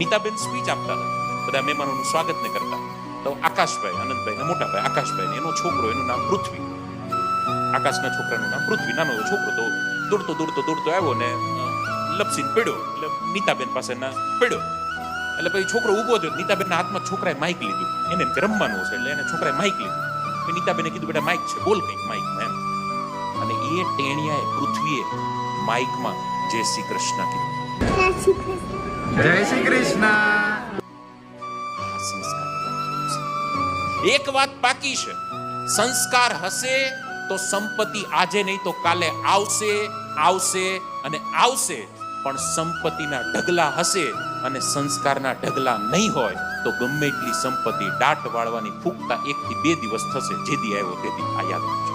Nitaben speech આપતા હતા, બધા મહેમાનોનું સ્વાગત ને કરતા. તો આકાશભાઈ, આનંદભાઈ ને મોટાભાઈ, આકાશભાઈ એનો છોકરો, એનું નામ પૃથ્વી, આકાશના છોકરાનું નામ પૃથ્વી, નાનો એવો છોકરો. તો દોડતો આવ્યો ને લપસીને પડ્યો, એટલે નીતાબેન પાસે ના પડ્યો. એટલે પછી છોકરો ઊભો થયો, નીતાબેનના હાથમાં છોકરાએ માઇક લીધું, એને એમ કે રમવાનું છે, એટલે એને છોકરાએ માઇક લીધું. પછી નીતાબેને કીધું, બેટા માઇક છે, બોલ કંઈક માઇકમાં એમ. અને એ ટેણિયાએ, પૃથ્વીએ માઇકમાં જય શ્રી કૃષ્ણ કીધું. જય શ્રી કૃષ્ણ. એક વાત પાકી છે, સંસ્કાર હશે તો સંપત્તિ આજે નહીં તો કાલે આવશે, આવશે અને આવશે. પણ સંપત્તિના ઢગલા હશે અને સંસ્કારના ઢગલા નહીં હોય તો ગમે એટલી સંપત્તિ દાટ વાળવાની ફૂંકતા 1 થી 2 દિવસ થશે. જેદી આવ્યો તેથી આ યાદ રાખજો.